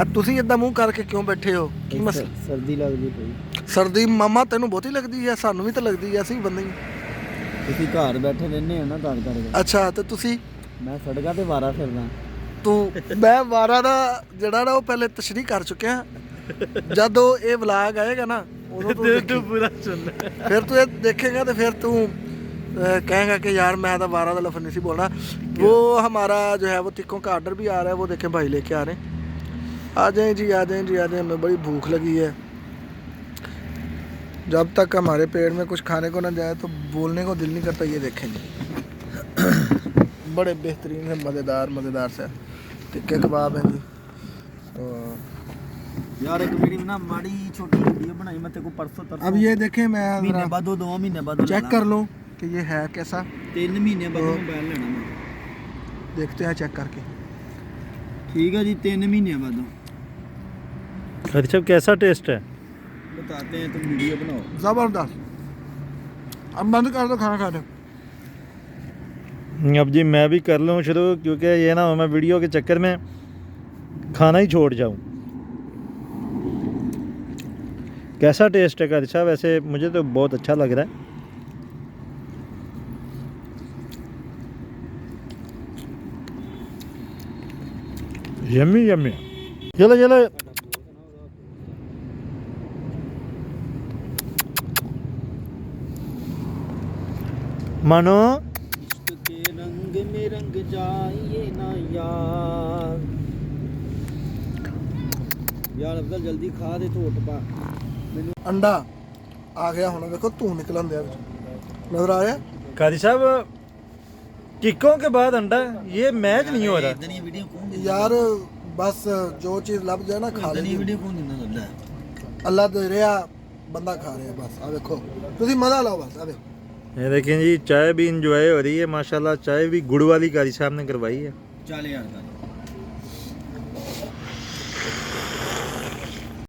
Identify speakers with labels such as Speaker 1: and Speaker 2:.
Speaker 1: ਆ ਤੁਸੀਂ ਇਦਾਂ ਮੂੰਹ ਕਰਕੇ ਕਿਉਂ ਬੈਠੇ ਹੋ? ਕੀ ਮਸਲਾ?
Speaker 2: ਸਰਦੀ ਲੱਗਦੀ ਪਈ।
Speaker 1: ਸਰਦੀ ਮਾਮਾ ਤੈਨੂੰ ਬਹੁਤੀ ਲੱਗਦੀ ਹੈ, ਸਾਨੂੰ ਵੀ ਤਾਂ ਲੱਗਦੀ ਹੈ, ਅਸੀਂ ਵੀ ਬੰਦੇ ਹੀ।
Speaker 2: ਤੁਸੀਂ ਘਰ ਬੈਠੇ ਰਹਿੰਦੇ ਹੋ ਨਾ ਤਾਂ ਕਰਕੇ।
Speaker 1: ਅੱਛਾ ਤੇ ਤੁਸੀਂ?
Speaker 2: ਮੈਂ ਸੜਕਾਂ ਤੇ ਵਾਰਾ ਫਿਰਦਾ।
Speaker 1: ਤੂੰ ਮੈਂ ਵਾਰਾ ਦਾ ਜਿਹੜਾ ਨਾ ਉਹ ਪਹਿਲੇ ਤਸ਼ਰੀਹ ਕਰ ਚੁੱਕਿਆ। ਜਦੋਂ ਇਹ ਵਲਾਗ ਆਏਗਾ ਨਾ ਉਦੋਂ ਤੂੰ ਦੇਖੀ।
Speaker 3: ਪੂਰਾ ਸੁਣ
Speaker 1: ਫਿਰ ਤੂੰ ਇਹ ਦੇਖੇਗਾ तो फिर तू कहेगा कि यार मैं तो वारा का लफ्ज़ नहीं सी बोलना। वो हमारा जो है वो टिक्कों का आर्डर भी आ रहा है, वो देखें भाई लेके आ रहे हैं। आ जाएं जी, आ जाएं जी, आ जाएं। हमें बड़ी भूख लगी है। जब तक हमारे पेट में कुछ खाने को ना जाए तो बोलने को दिल नहीं करता। ये देखें जी, बड़े बेहतरीन है, मज़ेदार से टिक्के कबाब हैं जी। तो
Speaker 2: यार एक मेरी ना माड़ी छोटी वीडियो बनाई मैं तेरे को परसों तरसों।
Speaker 1: अब ये देखें, मैं
Speaker 2: महीने बाद 2 महीने बाद
Speaker 1: चेक कर लो कि ये है कैसा।
Speaker 2: 3 महीने बाद मोबाइल लेना मैं।
Speaker 1: देखते हैं चेक करके।
Speaker 2: ठीक है जी, 3 महीने बाद
Speaker 3: अच्छा कैसा टेस्ट है?
Speaker 2: बताते हैं, तुम वीडियो बनाओ।
Speaker 1: ज़बरदस्त। अब बंद कर दो खाना खाने।
Speaker 3: अब जी मैं भी कर लूँ शुरू, क्योंकि ये ना हो मैं वीडियो के चक्कर में खाना ही छोड़ जाऊँ। कैसा टेस्ट है कादिर साहब? वैसे मुझे तो बहुत अच्छा लग रहा है। Yummy yummy. चलो चलो मानो
Speaker 2: इश्क के रंग में रंग जाइए ना यार। यार अफजल जल्दी खा दे तो उठ पा।
Speaker 1: अंडा आ गया होना, देखो तू निकलन दिया नजर आ रहा है।
Speaker 3: कादिर साहब किकों के बाद अंडा, ये मैच नहीं हो रहा।
Speaker 2: इतनी वीडियो कौन
Speaker 1: यार बस जो चीज़ लग जाए ना खा
Speaker 2: इतनी
Speaker 1: लेनी।
Speaker 2: वीडियो कौन दिंदा लल्ला है।
Speaker 1: अल्लाह दे रहा, बंदा खा रहा है। बस आ देखो, तुसी मजा लाओ बस। आ देखो,
Speaker 3: ये देखें जी, चाय भी इंजॉय हो रही है माशाल्लाह। चाय भी गुड़ वाली कादिर साहब ने करवाई है।
Speaker 2: चल यार